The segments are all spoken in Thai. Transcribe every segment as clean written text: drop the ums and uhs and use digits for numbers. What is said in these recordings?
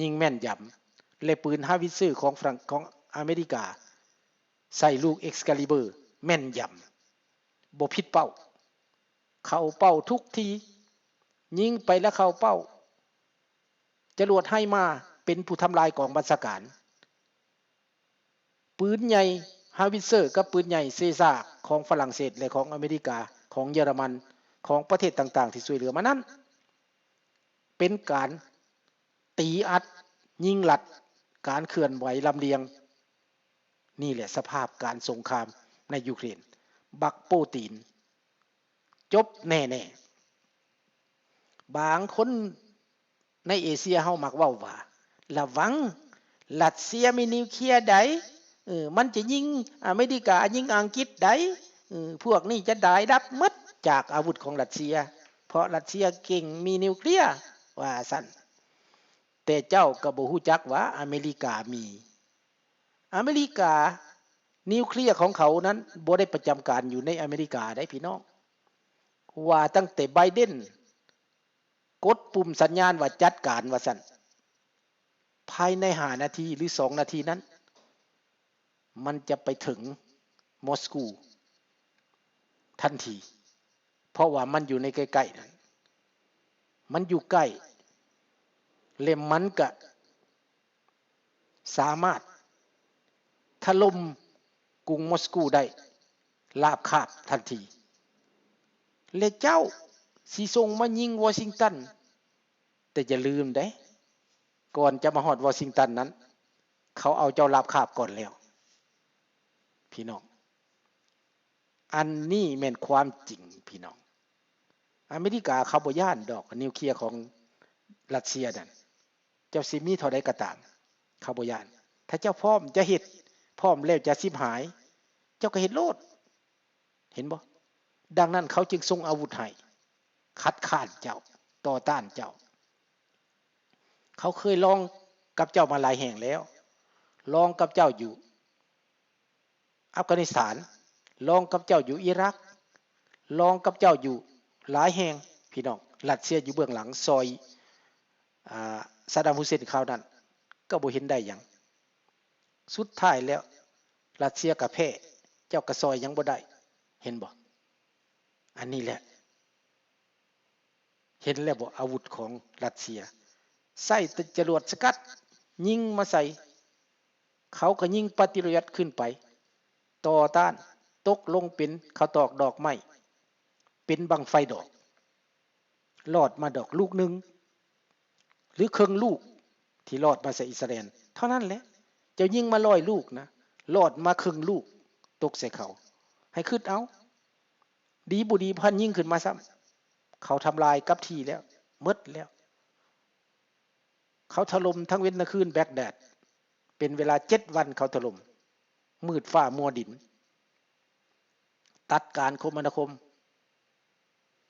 ยิงแม่นยำและปืนฮาวิตเซอร์ของอเมริกาใส่ลูกเอ็กซ์คาลิเบอร์แม่นยำบ่ผิดเป้าเข้าเป้าทุกทียิงไปแล้วเข้าเป้าจรวดให้มาเป็นผู้ทำลายกองบัญชาการปืนใหญ่ฮาวิตเซอร์กับปืนใหญ่เซซ่าของฝรั่งเศสและของอเมริกาของเยอรมันของประเทศต่างๆที่ช่วยเหลือมานั้นเป็นการตีอัดยิงหลัดการเคลื่อนไหวลำเลียงนี่แหละสภาพการสงครามในยูเครนบักโปตีนจบแน่ๆบางคนในเอเชียเฮามักเว้าว่าระวังรัสเซียมีนิวเคลียร์ใดมันจะยิงอเมริกายิงอังกฤษใดพวกนี้จะได้รับหมดจากอาวุธของรัสเซียเพราะรัสเซียเก่งมีนิวเคลียร์ว่าซั่นแต่เจ้าก็บ่ฮู้จักว่าอเมริกามีอเมริกานิวเคลียร์ของเขานั้นบ่ได้ประจำการอยู่ในอเมริกาได้พี่น้องว่าตั้งแต่ไบเดนกดปุ่มสัญญาณว่าจัดการว่าซั่นภายใน5นาทีหรือ2นาทีนั้นมันจะไปถึงมอสโกทันทีเพราะว่ามันอยู่ในใกล้ๆนั้นมันอยู่ใกล้และมันก็สามารถถล่มกรุงมอสโกได้ราบคาบทันทีและเจ้าสิส่งมายิงวอชิงตันแต่อย่าลืมได้ก่อนจะมาฮอดวอชิงตันนั้นเขาเอาเจ้าราบคาบก่อนแล้วพี่น้องอันนี้แม่นความจริงพี่น้องอเมริกาเขาบ่ย้านดอกนิวเคลียร์ของรัสเซียนั่นเจ้าสิมีเท่าใดก็ตามเขาบ่ย้านถ้าเจ้าพร้อมจะเฮ็ดพร้อมแล้วจะสิบหายเจ้าก็เฮ็ดโลดเห็นบ่ดังนั้นเขาจึงส่งอาวุธให้คัดค้านเจ้าต่อต้านเจ้าเขาเคยลองกับเจ้ามาหลายแห่งแล้วลองกับเจ้าอยู่อัฟกานิสถานลองกับเจ้าอยู่อิรักลองกับเจ้าอยู่หลายแห่งพี่น้องรัสเซียอยู่เบื้องหลังซอยซาดัมฮุเซนคราวนั้นก็บ่เห็นได้หยังสุดท้ายแล้วรัสเซียก็แพ้เจ้าก็ซอยหยังบ่ได้เห็นบ่อันนี้แหละเห็นแล้วบ่อาวุธของรัสเซียใส่จรวดสกัดยิงมาใส่เขาก็ยิงปฏิกิริยาขึ้นไปต่อต้านตกลงเป็นข้าวตอกดอกไม้เป็นบังไฟดอกลอดมาดอกลูกนึงหรือครึ่งลูกที่ลอดมาใส่อิสราเอลเท่านั้นแหละเจ้ายิงมา100ลูกนะลอดมาครึ่งลูกตกใส่เขาให้คิดเอาดีบ่ดีพันยิงขึ้นมาซ้ำเขาทำลายกับที่แล้วหมดแล้วเขาถล่มทั้งเว้นทั้งคืนแบกแดดเป็นเวลา7วันเขาถล่มมืดฟ้ามัวดินตัดการคมนาคม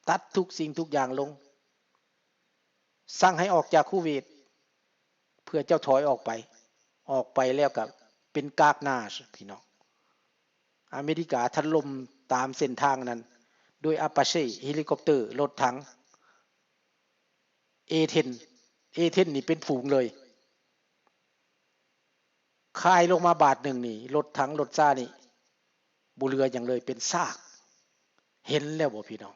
ตัดทุกสิ่งทุกอย่างลงสั่งให้ออกจากคูเวตเพื่อเจ้าถอยออกไปแล้วก็เป็นกากนาพี่น้องอเมริกาถล่มตามเส้นทางนั้นโดยอาปาเช่เฮลิคอปเตอร์รถถัง A10 นี่เป็นฝูงเลยคายลงมาบาทหนึ่งนี่รถถังรถซ่านี่บุเรืออย่างเลยเป็นซากเห็นแล้วบ่พี่น้อง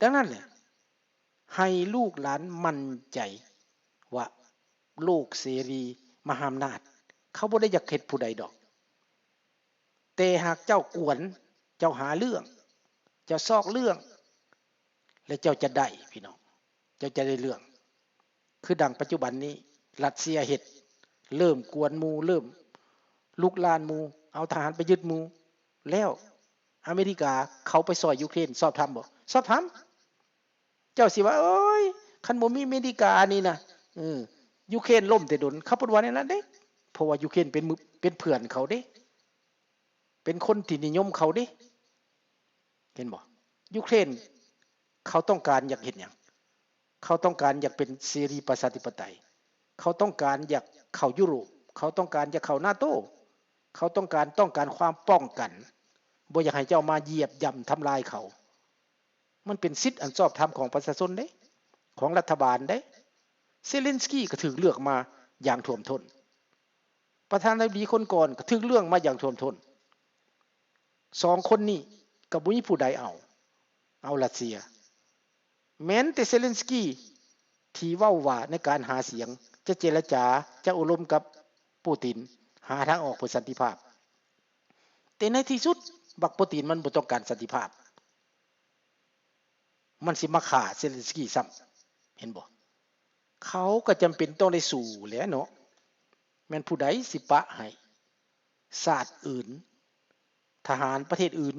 ดังนั้นแหละให้ลูกหลานมั่นใจว่าโลกเสรีมหาอำนาจเขาบ่ได้อยากเฮ็ดผู้ใดดอกแต่หากเจ้ากวนเจ้าหาเรื่องเจ้าซอกเรื่องและเจ้าจะได้พี่น้องเจ้าจะได้เรื่องคือดังปัจจุบันนี้รัสเซียเฮ็ดเริ่มกวนหมู่เริ่มลุกลานหมู่เอาทหารไปยึดหมู่แล้วอเมริกาเขาไปซอยยูเครนสอบถามบ่สอบถามเจ้าสิว่าโอ้ยคันบ่มีอเมริกานี่นะยูเครนล่มแต่ดนเขาพูดว่าแนวนั้นเด้เพราะว่ายูเครนเป็นเพื่อนเขาเด้เป็นคนที่นิยมเขาเด้เห็นบ่ยูเครนเขาต้องการอยากเห็นหยังเขาต้องการอยากเป็นเสรีประชาธิปไตยเขาต้องการอยากเข้ายุโรปเขาต้องการอยากเข้านาโตเขาต้องการความป้องกันบ่อยากให้เจ้ามาเหยียบย่ำทำลายเขามันเป็นสิทธิ์อันชอบธรรมของประชาชนเด้ของรัฐบาลเด้ เซเลนสกี้ก็ถูกเลือกมาอย่างท่วมท้นประธานาธิบดีคนก่อนก็ถูกเลือกมาอย่างท่วมท้น2คนนี้ก็บ่มีผู้ใดเอารัสเซียแม้แต่เซเลนสกี้ที่เว้าว่าในการหาเสียงจะเจรจาจะอบรมกับปูตินหาทางออกเพื่อสันติภาพแต่ในที่สุดบักปูตินมันบ่ต้องการสันติภาพมันสิมาฆ่าเซเลนสกี้ซ้ำเห็นบ่เขาก็จำเป็นต้องได้สู้แหละเนาะแม่นผู้ใดสิปะให้ชาติอื่นทหารประเทศอื่น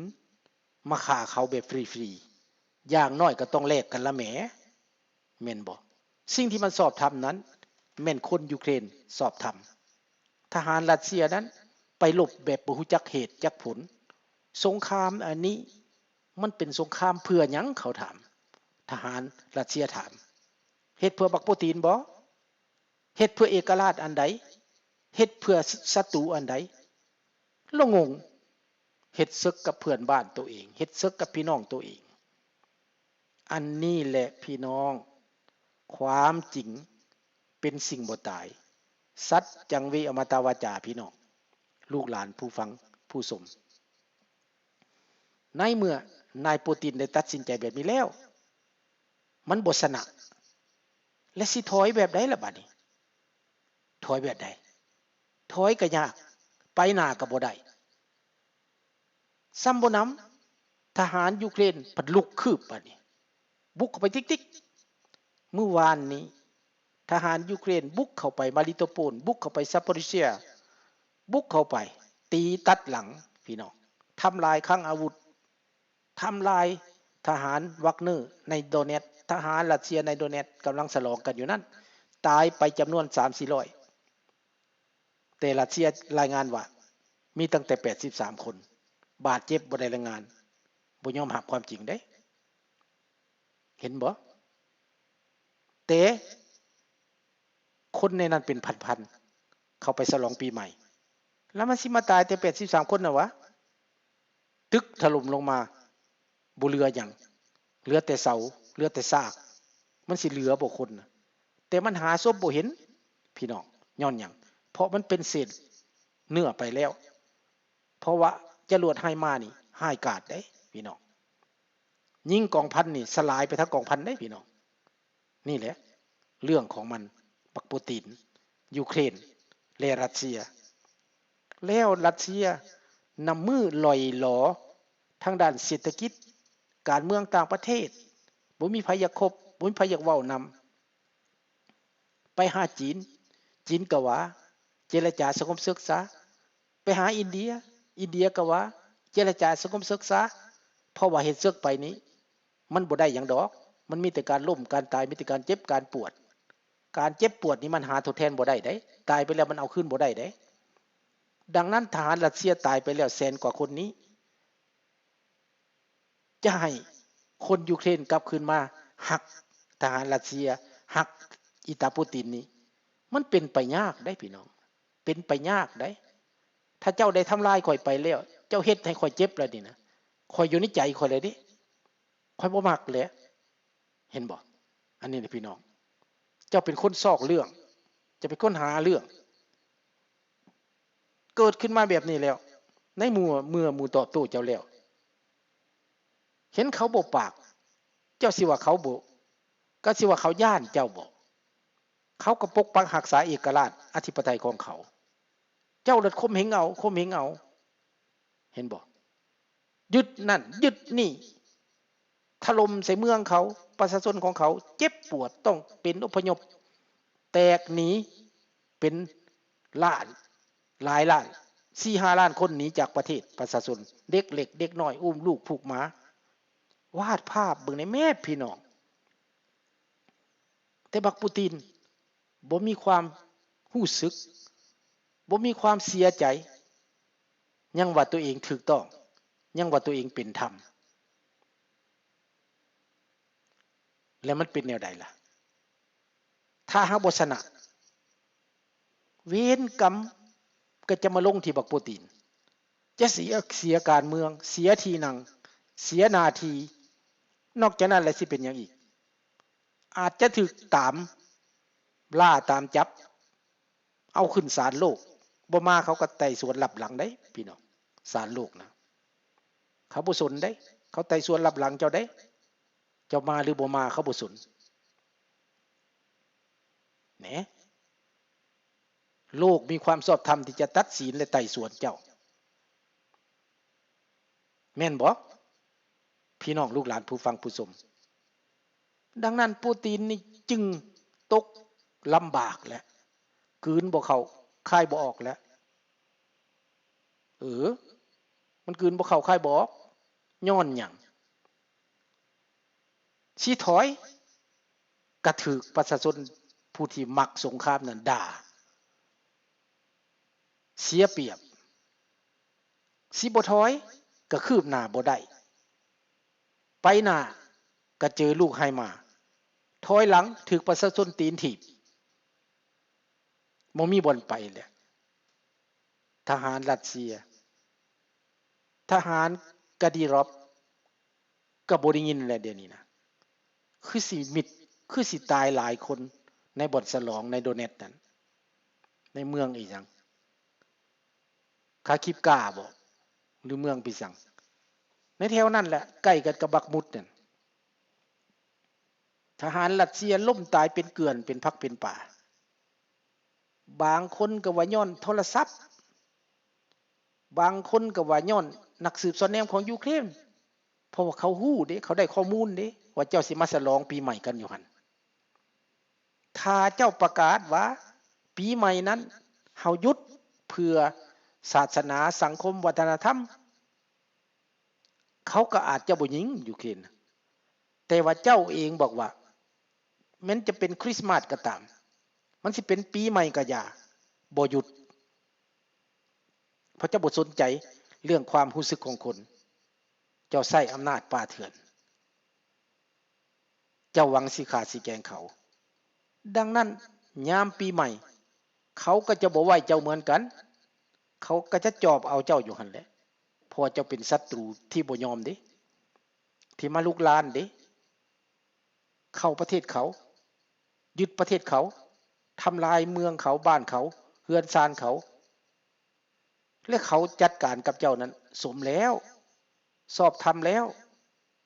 มาฆ่าเขาแบบฟรีๆอย่างน้อยก็ต้องแลกกันละแหมแม่นบ่สิ่งที่มันสอบทำนั้นแม่นคนยูเครนสอบทำทหารรัสเซียนั้นไปลบแบบบ่รู้จักเหตุจักผลสงครามอันนี้มันเป็นสงครามเพื่อหยังเขาถามทหารรัสเซียถามเฮ็ดเพื่อบักปูตินบ่เฮ็ดเพื่อเอกราชอันใดเฮ็ดเพื่อศัตรูอันใดละงงเฮ็ดศึกกับเพื่อนบ้านตัวเองเฮ็ดศึกกับพี่น้องตัวเองอันนี้แหละพี่น้องความจริงเป็นสิ่งบ่ตายสัจจังวิอมตะวาจาพี่น้องลูกหลานผู้ฟังผู้ชมในเมื่อนายปูตินได้ตัดสินใจแบบนี้แล้วมันบ่ชนะและสิถอยแบบใดล่ะบัดนี้ถอยแบบใดถอยก็ยากไปหน้าก็บ่ได้ซ้ำบ่นำทหารยูเครนพัดลุกคืบบัดนี้บุกเข้าไปติ๊กๆเมื่อวานนี้ทหารยูเครนบุกเข้าไปมาริโตโปลบุกเข้าไปซาโปริเซียบุกเข้าไปตีตัดหลังพี่น้องทำลายคลังอาวุธทำลายทหารวักเนอร์ในโดเนตทหารรัสเซียในโดเนตกำลังฉลองกันอยู่นั้นตายไปจำนวน 3-400แต่รัสเซียรายงานว่ามีตั้งแต่83คนบาดเจ็บบ่ได้รายงานบ่ยอมรับความจริงเด้เห็นบ่แต่คนในนั้นเป็นพันๆเข้าไปฉลองปีใหม่แล้วมันสิมาตายแต่83คนน่ะวะตึกถล่มลงมาบ่เหลือหยังเหลือแต่เสาเหลือแต่ซากมันสิเหลือบ่คนแต่มันหาศพบ่เห็นพี่น้องย้อนหยังเพราะมันเป็นเศษเนื้อไปแล้วเพราะว่าจรวดไฮมานี่ห้ายกาดได้พี่น้องยิงกองพันนี่สลายไปทั้งกองพันได้พี่น้องนี่แหละเรื่องของมันปักปูตินยูเครนและรัสเซียแล้วรัสเซียนำมือลอยหลอทางด้านเศรษฐกิจการเมืองต่างประเทศบ่มีไผอยากคบบ่มีไผอยากเว้านำไปหาจีนก็ว่าเจรจาสังคมศึกษาไปหาอินเดียก็ว่าเจรจาสังคมศึกษาเพราะว่าเฮ็ดศึกไปนี้มันบ่ได้หยังดอกมันมีแต่การล้มการตายมีแต่การเจ็บการปวดการเจ็บปวดนี้มันหาทดแทนบ่ได้เด้ตายไปแล้วมันเอาคืนบ่ได้เด้ดังนั้นทหารรัสเซียตายไปแล้ว100,000 กว่าคนนี้จะให้คนยูเครนกลับคืนมาหักทหารรัสเซียหักอิตาปูตินนี่มันเป็นไปยากได้พี่น้องเป็นไปยากได้ถ้าเจ้าได้ทำลายข่อยไปแล้วเจ้าเฮ็ดให้ข่อยเจ็บแล้วนี่นะข่อยอยู่ในใจข่อยเลยดิข่อยบ่มักแหละเห็นบ่อันนี้นะพี่น้องเจ้าเป็นคนซอกเรื่องจะเป็นคนหาเรื่องเกิดขึ้นมาแบบนี้แล้วในเมื่อหมู่ตอบโต้เจ้าแล้วเห็นเขาบ่ปากเจ้าสิว่าเขาบ่ก็สิว่าเขาย่านเจ้าบ่เขาก็ปกปักรักษาเอกราชอธิปไตยของเขาเจ้าเลิศข่มเหงเอาเห็นบ่ยึดนั่นยึดนี่ถล่มใส่เมืองเขาประชาชนของเขาเจ็บปวดต้องเป็นอพยพแตกหนีเป็นล้านหลายล้าน 4-5 ล้านคนหนีจากประเทศประชาชนเด็กเล็กเด็กน้อยอุ้มลูกผูกหมาวาดภาพเบิ่งในแม่พี่น้องแต่บักปูตินบ่มีความรู้สึกบ่มีความเสียใจยังว่าตัวเองถูกต้องยังว่าตัวเองเป็นธรรมแล้วมันเป็นแนวใดล่ะถ้าหากบ่ชนะเวรกรรมก็จะมาลงที่บักปูตินจะเสียการเมืองเสียที่นั่งเสียหน้าที่นอกจากนั้นแล้วสิเป็นหยังอีกอาจจะถูกตาม ล่าตามจับเอาขึ้นศาลโลกบ่มาเขาก็ไต่สวนลับหลังได้พี่น้องศาลโลกนะเขาบ่สนได้เขาไต่สวนลับหลังเจ้าได้เจ้ามาหรือบ่มาเขาบ่สนแหนโลกมีความชอบธรรมที่จะตัดสินและไต่สวนเจ้าแม่นบ่พี่น้องลูกหลานผู้ฟังผู้ชมดังนั้นปูตินนี่จึงตกลำบากแล้วกลืนบ่เข้าคายบ่ออกแล้วมันกลืนบ่เข้าคายบ่ออกย้อนหยังสิถอยกระถึกประชาชนผู้ที่มักสงครามนั้นด่าเสียเปรียบสิบ่ถอยก็คืบหน้าบ่ได้ไปหน้าก็เจอลูกให้มาถอยหลังถึกประชาชนตีนถีบบ่มีบ่อนไปแล้วทหารรัสเซียทหารกาดีรอฟก็บ่ได้ยินแล้วเดี๋ยวนี้นะคือสิตายหลายคนในบ่อนฉลองในโดเนตนั้นในเมืองอีหยังคาคิฟกาบ่หรือเมืองปิซังในแถวนั้นแหละใกล้กันกับบักมุดนั่นทหารรัสเซียล้มตายเป็นเกลื่อนเป็นพักเป็นป่าบางคนก็ว่าย้อนโทรศัพท์บางคนก็ว่าย้อนนักสืบสวนแนมของยูเครนเพราะว่าเขาฮู้เด้เขาได้ข้อมูลเด้ว่าเจ้าสิมาฉลองปีใหม่กันอยู่หั่นถ้าเจ้าประกาศว่าปีใหม่นั้นเฮาหยุดเพื่อศาสนาสังคมวัฒนธรรมเขาก็อาจจะบ่ยิงยูเครนแต่ว่าเจ้าเองบอกว่าแม้นจะเป็นคริสต์มาสก็ตามมันสิเป็นปีใหม่ก็อย่าบ่หยุดเพราะเจ้าบ่สนใจเรื่องความรู้สึกของคนเจ้าใช้อำนาจป่าเถื่อนเจ้าหวังสิฆ่าสิแกล้งเขาดังนั้นยามปีใหม่เขาก็จะบ่ไว้เจ้าเหมือนกันเขาก็จะจอบเอาเจ้าอยู่หั่นแหละเพราะเจ้าเป็นศัตรูที่บ่ยอมเด้ที่มาลุกลานเด้เข้าประเทศเขายึดประเทศเขาทำลายเมืองเขาบ้านเขาเฮือนซานเขาและเขาจัดการกับเจ้านั้นสมแล้วสอบทำแล้ว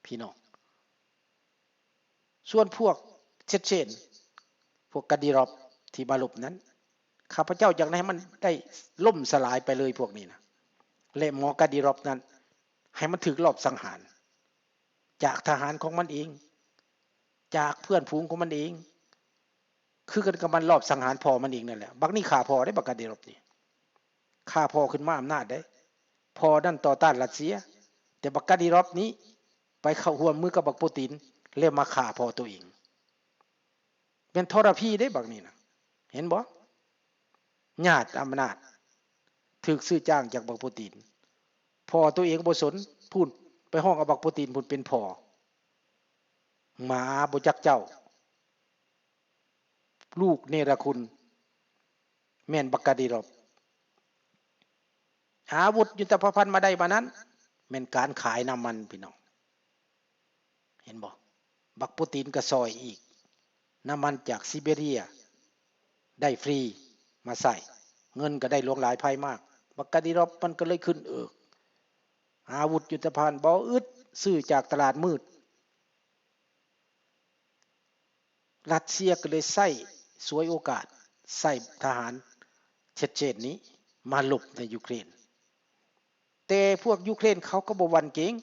พี่น้องส่วนพวกเชชเชนพวกกาดีรอฟที่มาลบนั้นข้าพเจ้าอยากให้มันได้ล่มสลายไปเลยพวกนี้นะและหมอกาดีรอฟนั้นให้มันถึกรอบสังหารจากทหารของมันเองจากเพื่อนฝูงของมันเองคือกันกับมันรอบสังหารพ่อมันเองนั่นแหละบักนี่ฆ่าพ่อได้บักกาดีรอฟนี่ฆ่าพ่อขึ้นมาอำนาจได้พ่อนั่นต่อต้านรัสเซียแต่บักกาดีรอฟนี้ไปเข้าร่วมมือกับบักปูตินแล้วมาฆ่าพ่อตัวเองเป็นทรพีได้บักนี่นะเห็นบ่ญาติอำนาจถูกซื้อจ้างจากบักปูตินพ่อตัวเองบ่สนพูดไปห้องเอาบักปูตินพูดเป็นพ่อหมาบ่จักเจ้าลูกเนรคุณแม่นบักกาดีรอฟอาวุธยุทโธปกรณ์มาได้มานั้นแม่นการขายน้ำมันพี่น้องเห็นบ่บักปูตินก็ซอยอีกน้ำมันจากซิเบเรียได้ฟรีมาใส่เงินก็ได้หลวงหลายภัยมากบักกาดีรอฟมันก็เลยขึ้นอาวุธยุทโธปกรณ์บ่อึดซื้อจากตลาดมืดรัสเซียก็เลยใช้สวยโอกาสใช้ทหารเชชเชนนี้มาลบในยูเครนแต่พวกยูเครนเขาก็บ่หวั่นเกรง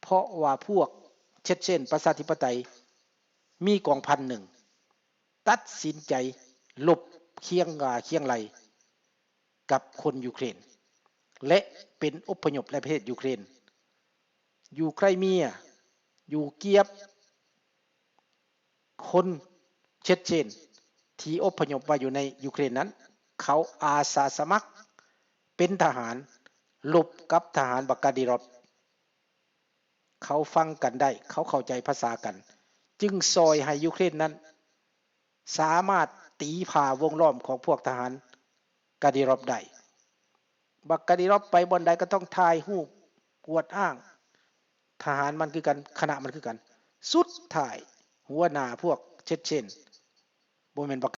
เพราะว่าพวกเชชเชนประชาธิปไตยมีกองพันหนึ่งตัดสินใจลบเคียงไหลกับคนยูเครนและเป็นอพยพในประเทศยูเครนอยู่ไครเมียอยู่เกียบคนเชชเชนที่อพยพมาอยู่ในยูเครนนั้นเขาอาสาสมัครเป็นทหารลบกับทหารบักกาดีรอฟเขาฟังกันได้เขาเข้าใจภาษากันจึงซอยให้ยูเครนนั้นสามารถตีผ่าวงล้อมของพวกทหารกาดีรอฟได้บักกาดีรอฟไปบนใดก็ต้องถ่ายรูปอวดอ้างทหารมันคือกันคณะมันคือกันสุดท้ายหัวหน้าพวกเชชเชนบ่แม่นบัก